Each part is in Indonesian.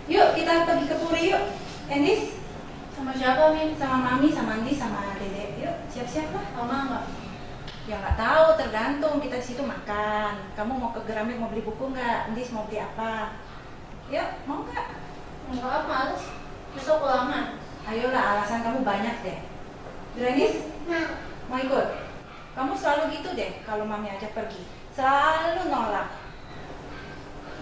Yuk kita pergi ke Puri yuk, Endis. Sama siapa, Mi? Sama Mami, sama Andi, sama Dede. Yuk, siap-siap lah. Mama nggak? Ya nggak tahu, tergantung. Kita di situ makan. Kamu mau ke Gramik mau beli buku nggak? Endis mau beli apa? Yuk, mau nggak? Enggak, males. Besok ulangan. Ayolah, alasan kamu banyak deh. Endis, mau ikut? Kamu selalu gitu deh kalau Mami ajak pergi. Selalu nolak.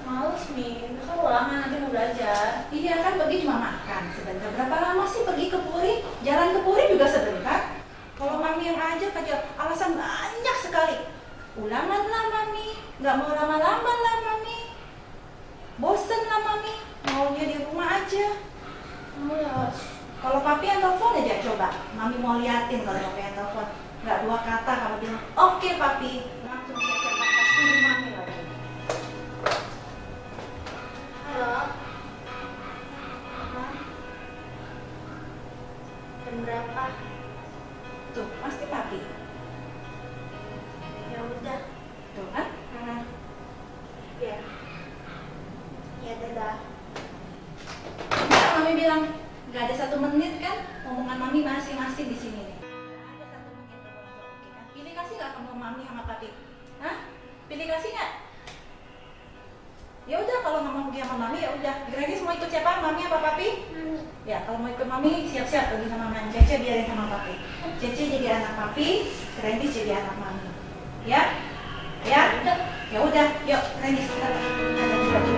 Males, Mi. Besok ulangan, nanti mau belajar. Iya kan pergi cuma makan sebentar. Berapa lama sih pergi ke Puri? Jalan ke Puri juga sebentar. Kalau Mami yang ajak aja alasan banyak sekali. Ulangan lah Mami, nggak mau lama-lama lah Mami. Bosen lah Mami, maunya di rumah aja. Males. Kalau Papi yang telepon aja coba. Mami mau liatin kalau Papi yang telepon. Nggak dua kata kamu bilang, oke Papi. Langsung siap-siap berangkat suruh Mami lagi. Halo. Mama. Jam berapa? Tuh, pasti Papi. Ya udah. Tuh kan? Ya. Ya, dadah. Masa Mami bilang nggak ada 1 menit kan? Omongan Mami masing-masing di sini nih. Nggak ada 1 menit kalau nggak oke kan? Pilih kasih nggak kamu Mami sama Papi? Hah? Pilih kasih nggak? Ya udah kalau nggak mau pergi sama Mami ya udah. Gratis mau ikut siapa? Mami apa Papi? Mami. Ya kalau mau ikut Mami siap-siap pergi sama Mami. Cece biarin sama Papi. Cece jadi anak Papi, Gratis jadi anak Mami. Ya? Ya? Udah. Ya udah. Yuk, Gratis kita ganti baju.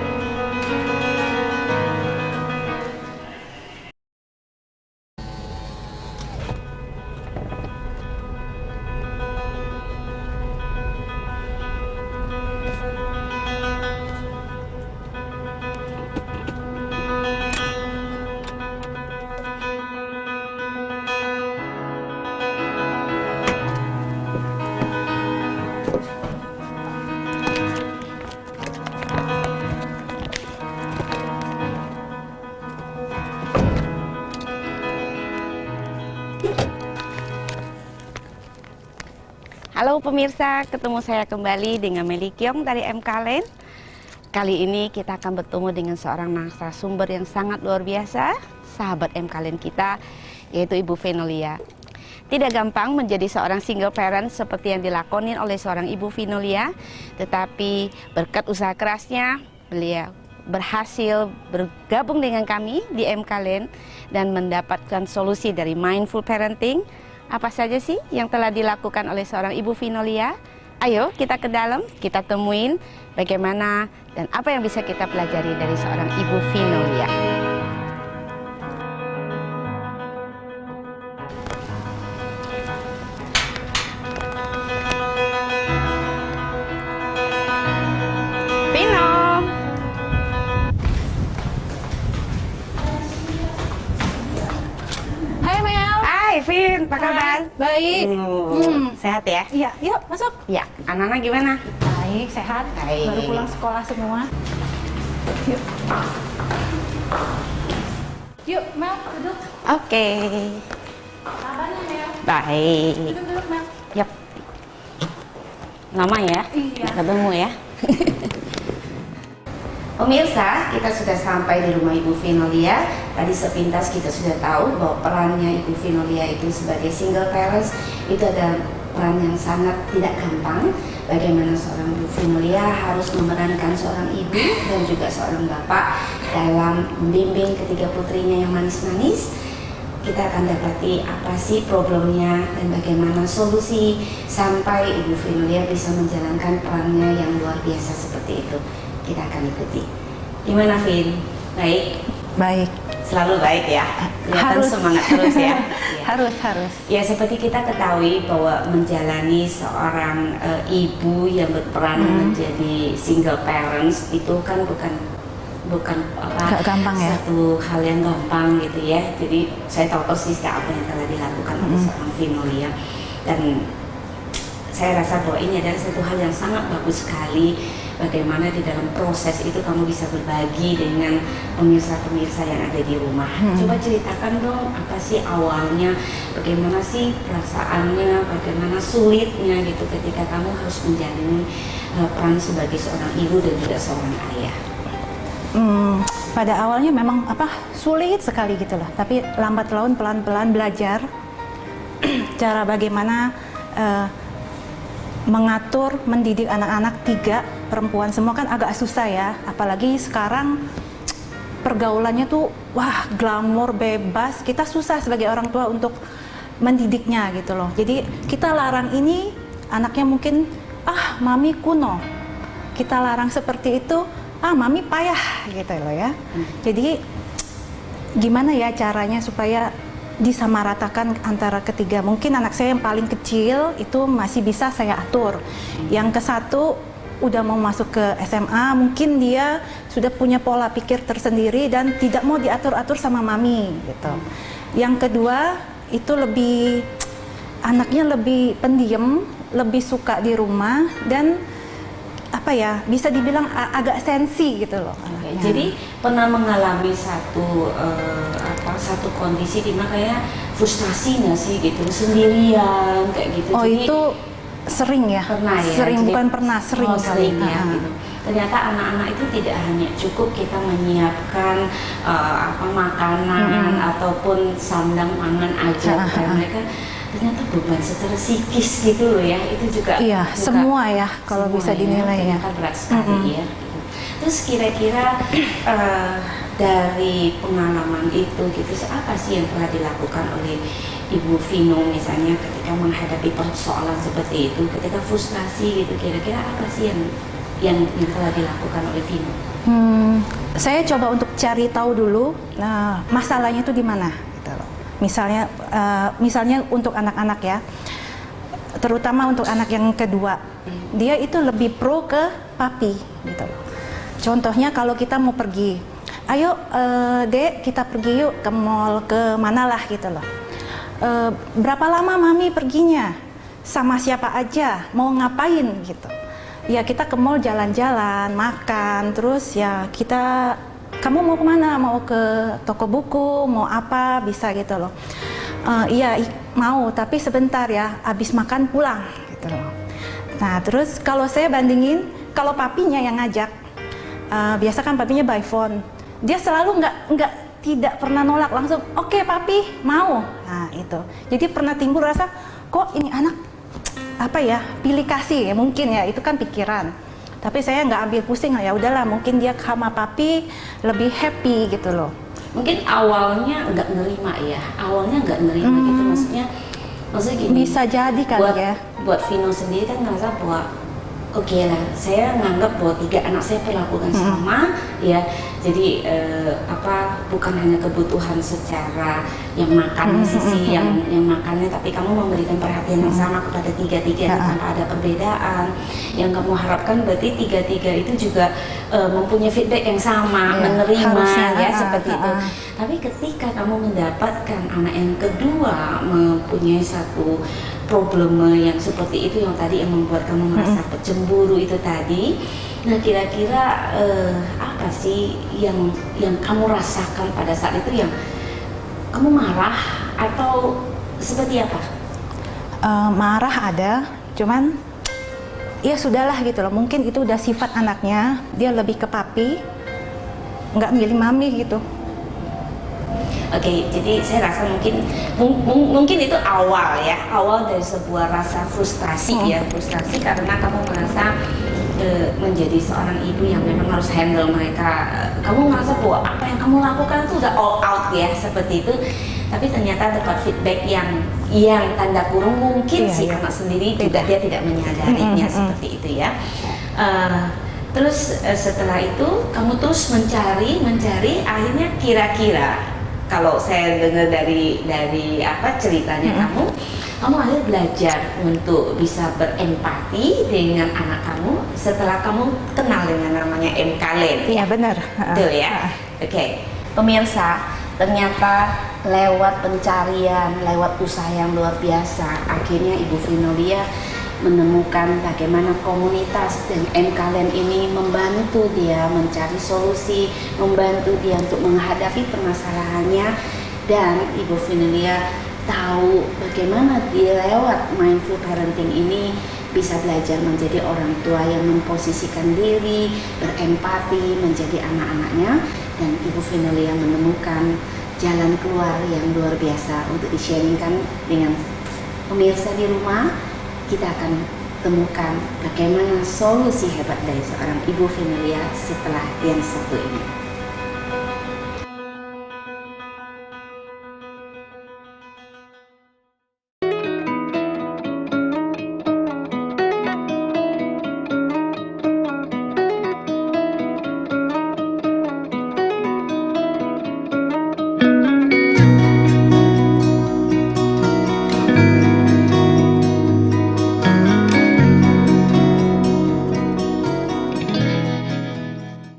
Halo pemirsa, ketemu saya kembali dengan Meli Kyong dari MK Land. Kali ini kita akan bertemu dengan seorang narasumber yang sangat luar biasa, sahabat MK Land kita, yaitu Ibu Venolia. Tidak gampang menjadi seorang single parent seperti yang dilakonin oleh seorang Ibu Venolia, tetapi berkat usaha kerasnya, beliau berhasil bergabung dengan kami di MK Land dan mendapatkan solusi dari mindful parenting. Apa saja sih yang telah dilakukan oleh seorang Ibu Venolia? Ayo kita ke dalam, kita temuin bagaimana dan apa yang bisa kita pelajari dari seorang Ibu Venolia. Vino! Hai Mel. Hai Vin, apa kabar? Baik. Sehat ya? Iya, yuk masuk. Ya, anak-anak gimana? Baik, sehat. Baik. Baru pulang sekolah semua. Yuk. Yuk, Mel, duduk. Oke. Kabarnya Mel? Baik. Duduk, Mel. Yap. Lama ya? Iya. Nggak ketemu ya? Pemirsa, kita sudah sampai di rumah Ibu Venolia. Tadi sepintas kita sudah tahu bahwa perannya Ibu Venolia itu sebagai single parents itu ada peran yang sangat tidak gampang. Bagaimana seorang Ibu Venolia harus memerankan seorang ibu dan juga seorang bapak dalam membimbing ketiga putrinya yang manis-manis. Kita akan dapati apa sih problemnya dan bagaimana solusi sampai Ibu Venolia bisa menjalankan perannya yang luar biasa seperti itu. Kita akan ikuti. Gimana Vin? Baik? Baik. Selalu baik ya? Kelihatan Harus. semangat terus ya? Harus. Ya seperti kita ketahui bahwa menjalani seorang ibu yang berperan menjadi single parents itu kan bukan Gak gampang ya? satu hal yang gampang gitu ya. Jadi saya tahu persis apa yang telah dilakukan oleh seorang Venolia dan saya rasa bahwa ini adalah satu hal yang sangat bagus sekali bagaimana di dalam proses itu kamu bisa berbagi dengan pemirsa-pemirsa yang ada di rumah. Coba ceritakan dong, apa sih awalnya, bagaimana sih perasaannya, bagaimana sulitnya gitu ketika kamu harus menjalani peran sebagai seorang ibu dan juga seorang ayah. Pada awalnya memang sulit sekali gitu lah, tapi lambat laun pelan-pelan belajar cara bagaimana mengatur, mendidik anak-anak 3 perempuan semua kan agak susah ya, apalagi sekarang pergaulannya tuh wah glamor bebas, kita susah sebagai orang tua untuk mendidiknya gitu loh. Jadi kita larang ini, anaknya mungkin mami kuno, kita larang seperti itu, mami payah gitu loh ya. Jadi gimana ya caranya supaya disamaratakan antara ketiga. Mungkin anak saya yang paling kecil itu masih bisa saya atur. Yang ke-1 udah mau masuk ke SMA, mungkin dia sudah punya pola pikir tersendiri dan tidak mau diatur-atur sama mami gitu. Yang kedua itu anaknya lebih pendiam, lebih suka di rumah dan bisa dibilang agak sensi gitu loh. Jadi pernah mengalami satu kondisi di mana kayak frustasi nggak sih gitu, sendirian kayak gitu. Jadi, itu sering ya? Pernah ya? Sering, jadi, bukan pernah, sering kali. Ya, gitu. Ternyata anak-anak itu tidak hanya cukup kita menyiapkan makanan ataupun sandang pangan aja, mereka ternyata beban secara psikis gitu loh ya, itu juga semua ya kalau semua bisa dinilai ya, berat sekali ya. Terus kira-kira dari pengalaman itu gitu, apa sih yang telah dilakukan oleh Ibu Vino misalnya ketika menghadapi persoalan seperti itu, ketika frustasi gitu, kira-kira apa sih yang telah dilakukan oleh Vino? Saya coba untuk cari tahu dulu masalahnya itu di mana. Misalnya untuk anak-anak ya, terutama untuk anak yang kedua, dia itu lebih pro ke papi gitu loh. Contohnya kalau kita mau pergi, ayo dek kita pergi yuk ke mall, ke mana lah gitu loh. Berapa lama mami perginya? Sama siapa aja? Mau ngapain gitu? Ya kita ke mall jalan-jalan, makan, terus ya kamu mau kemana? Mau ke toko buku? Mau apa? Bisa gitu loh. Iya mau, tapi sebentar ya, habis makan pulang gitu loh. Nah terus kalau saya bandingin, kalau papinya yang ngajak, biasa kan papinya by phone, dia selalu tidak pernah nolak, langsung oke, papi mau. Nah itu, jadi pernah timbul rasa kok ini anak pilih kasih ya, mungkin ya itu kan pikiran. Tapi saya nggak ambil pusing, ya udahlah, mungkin dia sama papi lebih happy gitu loh. Mungkin awalnya nggak nerima gitu, maksudnya gini, bisa jadi kali buat Vino sendiri kan ngerasa bahwa oke lah, saya nganggap bahwa 3 anak saya perlakukan sama ya, jadi bukan hanya kebutuhan secara yang makan sisi yang makannya, tapi kamu memberikan perhatian yang sama kepada 3-3 tanpa ada perbedaan. Yang kamu harapkan berarti 3-3 itu juga mempunyai feedback yang sama, menerima ya seperti itu. Tapi ketika kamu mendapatkan anak yang kedua mempunyai satu problem yang seperti itu, yang tadi yang membuat kamu merasa cemburu itu tadi, nah kira-kira apa sih yang kamu rasakan pada saat itu, yang kamu marah atau seperti apa? Marah ada, cuman ya sudahlah gitu loh, mungkin itu udah sifat anaknya, dia lebih ke papi, nggak milih mami gitu. Oke, jadi saya rasa mungkin itu awal dari sebuah rasa frustasi ya, frustasi karena kamu merasa menjadi seorang ibu yang memang harus handle mereka. Kamu merasa bahwa apa yang kamu lakukan itu udah all out ya, seperti itu. Tapi ternyata dapat feedback yang tanda kurung mungkin si anak sendiri juga dia tidak menyadarinya seperti itu ya. Terus setelah itu kamu terus mencari, akhirnya kira-kira kalau saya dengar dari ceritanya kamu akhirnya belajar untuk bisa berempati dengan anak kamu setelah kamu kenal dengan namanya M. Kalen. Iya benar. Betul ya. Oke. Pemirsa, ternyata lewat pencarian, lewat usaha yang luar biasa, akhirnya Ibu Vinolia menemukan bagaimana komunitas dan MKLand ini membantu dia mencari solusi, membantu dia untuk menghadapi permasalahannya, dan Ibu Finelia tahu bagaimana dia lewat mindful parenting ini bisa belajar menjadi orang tua yang memposisikan diri, berempati, menjadi anak-anaknya, dan Ibu Finelia menemukan jalan keluar yang luar biasa untuk di-sharingkan dengan pemirsa di rumah. Kita akan temukan bagaimana solusi hebat dari seorang Ibu Finelia setelah yang satu ini.